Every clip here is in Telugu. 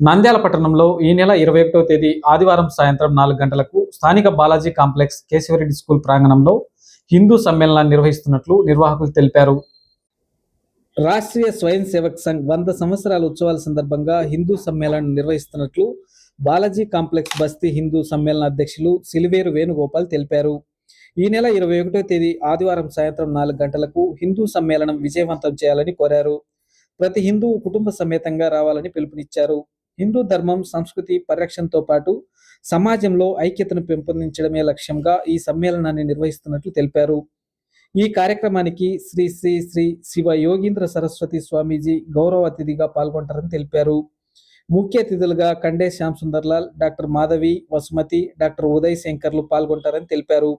నంద్యాల పట్టణంలో ఈ నెల 21వ తేదీ ఆదివారం సాయంత్రం 4 గంటలకు స్థానిక బాలాజీ కాంప్లెక్స్ కేశవరెడ్డి స్కూల్ ప్రాంగణంలో హిందూ సమ్మేళనాన్ని నిర్వహిస్తున్నట్లు నిర్వాహకులు తెలిపారు. రాష్ట్రీయ స్వయం సేవక్ సంఘ్ 100 సంవత్సరాల ఉత్సవాల సందర్భంగా హిందూ సమ్మేళనం నిర్వహిస్తున్నట్లు బాలాజీ కాంప్లెక్స్ బస్తీ హిందూ సమ్మేళన అధ్యక్షులు సిలివేరు వేణుగోపాల్ తెలిపారు. ఈ నెల 21వ తేదీ ఆదివారం సాయంత్రం 4 గంటలకు హిందూ సమ్మేళనం విజయవంతం చేయాలని కోరారు. ప్రతి హిందూ కుటుంబ సమేతంగా రావాలని పిలుపునిచ్చారు. హిందూ ధర్మం, సంస్కృతి పరిరక్షణతో పాటు సమాజంలో ఐక్యతను పెంపొందించడమే లక్ష్యంగా ఈ సమ్మేళనాన్ని నిర్వహిస్తున్నట్లు తెలిపారు. ఈ కార్యక్రమానికి శ్రీ శ్రీ శ్రీ శివ యోగీంద్ర సరస్వతి స్వామీజీ గౌరవ అతిథిగా పాల్గొంటారని తెలిపారు. ముఖ్య అతిథులుగా కండే శ్యామ్ సుందర్లాల్, డాక్టర్ మాధవి, వసుమతి, డాక్టర్ ఉదయ్ శంకర్లు పాల్గొంటారని తెలిపారు.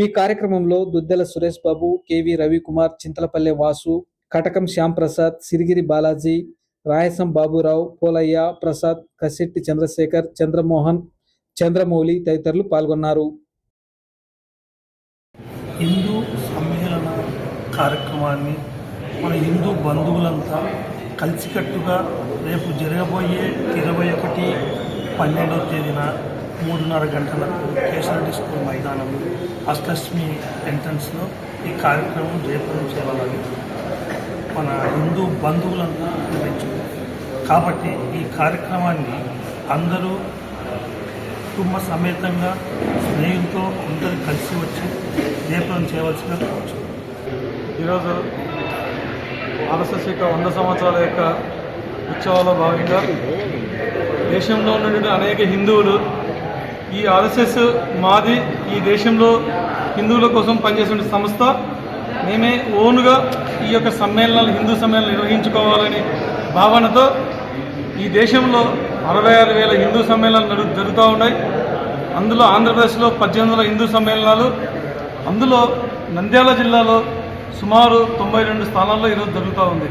ఈ కార్యక్రమంలో దుద్దెల సురేష్ బాబు, కేవి రవికుమార్, చింతలపల్లె వాసు, కటకం శ్యామ్ ప్రసాద్, సిరిగిరి బాలాజీ, రాయసం బాబురావు, పోలయ్య ప్రసాద్, కశెట్టి చంద్రశేఖర్, చంద్రమోహన్, చంద్రమౌళి తదితరులు పాల్గొన్నారు. హిందూ సమ్మేళన కార్యక్రమాన్ని మన హిందూ బంధువులంతా కలిసికట్టుగా రేపు జరగబోయే 21/12వ తేదీన 3:30 గంటలకు కేశవరెడ్డి స్కూల్ మైదానంలో అష్టలక్ష్మి ఎంట్రన్స్లో ఈ కార్యక్రమం జయప్రదం చేయాలని మన హిందూ బంధువులంతా నిర్ణయించుకున్నారు. కాబట్టి ఈ కార్యక్రమాన్ని అందరూ కుటుంబ సమేతంగా స్నేహితులతో అందరూ కలిసి వచ్చి జయప్రదం చేయవలసిన కోరుచు. ఈరోజు ఆర్ఎస్ఎస్ యొక్క 100 సంవత్సరాల యొక్క ఉత్సవాల్లో భాగంగా దేశంలో ఉన్నటువంటి అనేక హిందువులు ఈ ఆర్ఎస్ఎస్ మాది, ఈ దేశంలో హిందువుల కోసం పనిచేసే సంస్థ, మేమే ఓన్గా ఈ యొక్క సమ్మేళనాలు, హిందూ సమ్మేళనాలు నిర్వహించుకోవాలని భావనతో ఈ దేశంలో 66,000 హిందూ సమ్మేళనాలు జరుగుతూ ఉన్నాయి. అందులో ఆంధ్రప్రదేశ్లో 1800 హిందూ సమ్మేళనాలు, అందులో నంద్యాల జిల్లాలో సుమారు 92 స్థానాల్లో ఈరోజు జరుగుతూ ఉంది.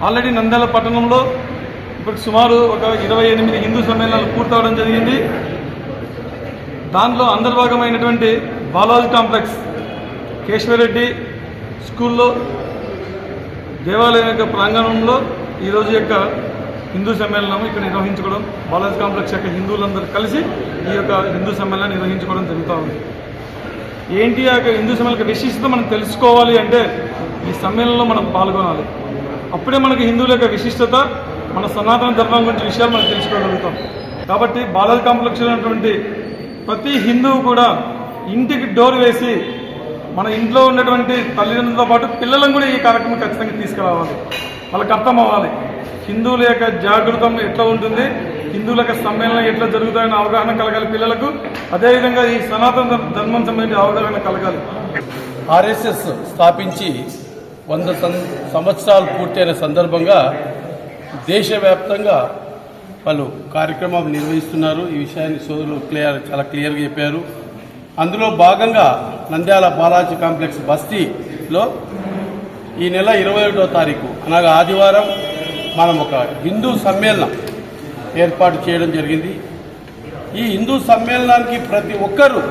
ఆల్రెడీ నంద్యాల పట్టణంలో ఇప్పుడు సుమారు ఒక 28 హిందూ సమ్మేళనాలు పూర్తవడం జరిగింది. దానిలో అంతర్భాగమైనటువంటి బాలాజీ కాంప్లెక్స్ కేశవరెడ్డి స్కూల్లో దేవాలయం యొక్క ప్రాంగణంలో ఈరోజు యొక్క హిందూ సమ్మేళనం ఇక్కడ నిర్వహించుకోవడం, బాలాజీ కాంప్లెక్స్ యొక్క హిందువులందరూ కలిసి ఈ యొక్క హిందూ సమ్మేళనం నిర్వహించుకోవడం జరుగుతూ ఉంది. ఏంటి ఆ హిందూ సమ్మేళన విశిష్టత మనం తెలుసుకోవాలి అంటే ఈ సమ్మేళనంలో మనం పాల్గొనాలి. అప్పుడే మనకి హిందువుల యొక్క విశిష్టత, మన సనాతన ధర్మం గురించి విషయాలు మనం తెలుసుకోగలుగుతాం. కాబట్టి బాలాజీ కాంప్లెక్స్లో ఉన్నటువంటి ప్రతి హిందువు కూడా ఇంటికి డోర్ వేసి మన ఇంట్లో ఉన్నటువంటి తల్లిదండ్రులతో పాటు పిల్లలను కూడా ఈ కార్యక్రమం ఖచ్చితంగా తీసుకురావాలి. వాళ్ళకి అర్థం అవ్వాలి హిందువుల యొక్క జాగృతం ఎట్లా ఉంటుంది, హిందువుల యొక్క సమ్మేళనం ఎట్లా జరుగుతాయన్న అవగాహన కలగాలి పిల్లలకు. అదేవిధంగా ఈ సనాతన ధర్మం సంబంధించిన అవగాహన కలగాలి. ఆర్ఎస్ఎస్ స్థాపించి 100 సంవత్సరాలు పూర్తయిన సందర్భంగా దేశవ్యాప్తంగా వాళ్ళు కార్యక్రమాలు నిర్వహిస్తున్నారు. ఈ విషయాన్ని సోదరులు చాలా క్లియర్గా చెప్పారు. అందులో భాగంగా నంద్యాల బాలాజీ కాంప్లెక్స్ బస్తీలో ఈ నెల 21వ తారీఖు అనగా ఆదివారం మనం ఒక హిందూ సమ్మేళనం ఏర్పాటు చేయడం జరిగింది. ఈ హిందూ సమ్మేళనానికి ప్రతి ఒక్కరూ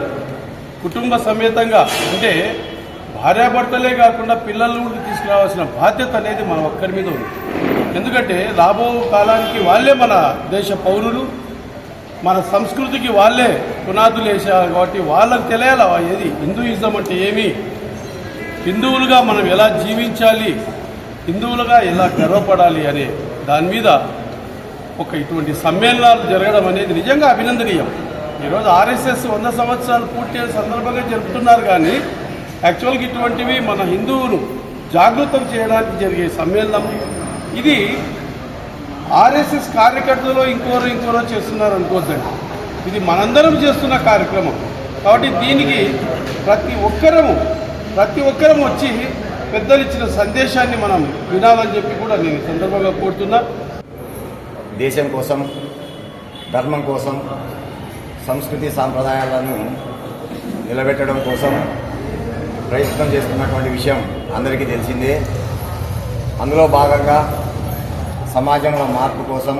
కుటుంబ సమేతంగా, అంటే భార్యాభర్తలే కాకుండా పిల్లలను కూడా తీసుకురావాల్సిన బాధ్యత అనేది మన ఒక్కరి మీద ఉంది. ఎందుకంటే రాబో కాలానికి వాళ్ళే మన దేశ పౌరులు, మన సంస్కృతికి వాళ్ళే పునాదులు వేసారు. కాబట్టి వాళ్ళకు తెలియాలి ఏది హిందూయిజం అంటే ఏమి, హిందువులుగా మనం ఎలా జీవించాలి, హిందువులుగా ఎలా గర్వపడాలి అనే దాని మీద ఒక ఇటువంటి సమ్మేళనాలు జరగడం అనేది నిజంగా అభినందనీయం. ఈరోజు ఆర్ఎస్ఎస్ 100 సంవత్సరాలు పూర్తయిన సందర్భంగా జరుపుతున్నారు. కానీ యాక్చువల్గా ఇటువంటివి మన హిందువులు జాగృతం చేయడానికి జరిగే సమ్మేళనం. ఇది ఆర్ఎస్ఎస్ కార్యకర్తలు ఇంకోరో చేస్తున్నారు అనుకోవద్దండి. ఇది మనందరం చేస్తున్న కార్యక్రమం. కాబట్టి దీనికి ప్రతి ఒక్కరం వచ్చి పెద్దలు ఇచ్చిన సందేశాన్ని మనం వినాలని చెప్పి కూడా నేను సందర్భంగా కోరుతున్నా. దేశం కోసం, ధర్మం కోసం, సంస్కృతి సాంప్రదాయాలను నిలబెట్టడం కోసం ప్రయత్నం చేస్తున్నటువంటి విషయం అందరికీ తెలిసిందే. అందులో భాగంగా సమాజంలో మార్పు కోసం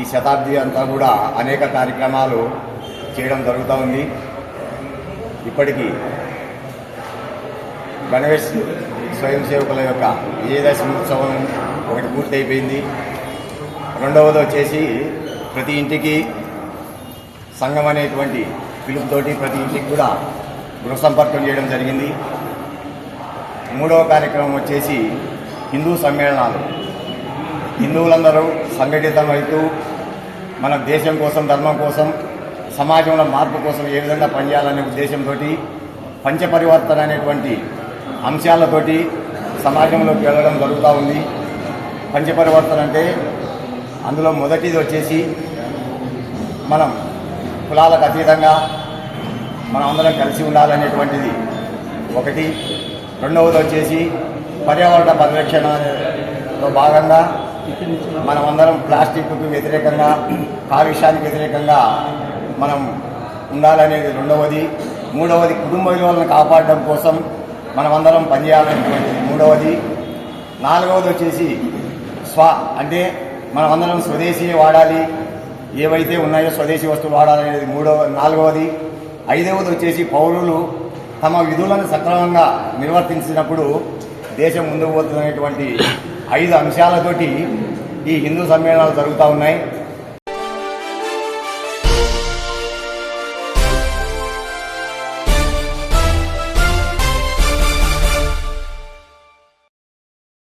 ఈ శతాబ్ది అంతా కూడా అనేక కార్యక్రమాలు చేయడం జరుగుతూ ఉంది. ఇప్పటికీ గణేష్ స్వయం సేవకుల యొక్క విజయదశమి ఉత్సవం ఒకటి పూర్తి అయిపోయింది. రెండవది వచ్చేసి ప్రతి ఇంటికి సంఘం అనేటువంటి పిలుపుతోటి ప్రతి ఇంటికి కూడా గృహ సంపర్కం చేయడం జరిగింది. మూడవ కార్యక్రమం వచ్చేసి హిందూ సమ్మేళనాలు. హిందువులందరూ సంఘటితమవుతూ మన దేశం కోసం, ధర్మం కోసం, సమాజంలో మార్పు కోసం ఏ విధంగా పనిచేయాలనే ఉద్దేశంతో పంచపరివర్తన అనేటువంటి అంశాలతోటి సమాజంలోకి వెళ్ళడం జరుగుతూ ఉంది. పంచపరివర్తన అంటే అందులో మొదటిది వచ్చేసి మనం కులాలకు అతీతంగా మనం అందరం కలిసి ఉండాలనేటువంటిది ఒకటి. రెండవది వచ్చేసి పర్యావరణ పరిరక్షణలో భాగంగా మనమందరం ప్లాస్టిక్కు వ్యతిరేకంగా, కాలుష్యానికి వ్యతిరేకంగా మనం ఉండాలనేది రెండవది. మూడవది కుటుంబ విలువలను కాపాడడం కోసం మనమందరం పనిచేయాలనేటువంటిది మూడవది. నాలుగవది వచ్చేసి అంటే మనమందరం స్వదేశీ వాడాలి, ఏవైతే ఉన్నాయో స్వదేశీ వస్తువులు వాడాలనేది నాలుగవది. ఐదవది వచ్చేసి పౌరులు తమ విధులను సక్రమంగా నిర్వర్తించినప్పుడు దేశం ముందుకు పోతున్నటువంటి 5 అంశాలతోటి ఈ హిందూ సమ్మేళనాలు జరుగుతూ ఉన్నాయి.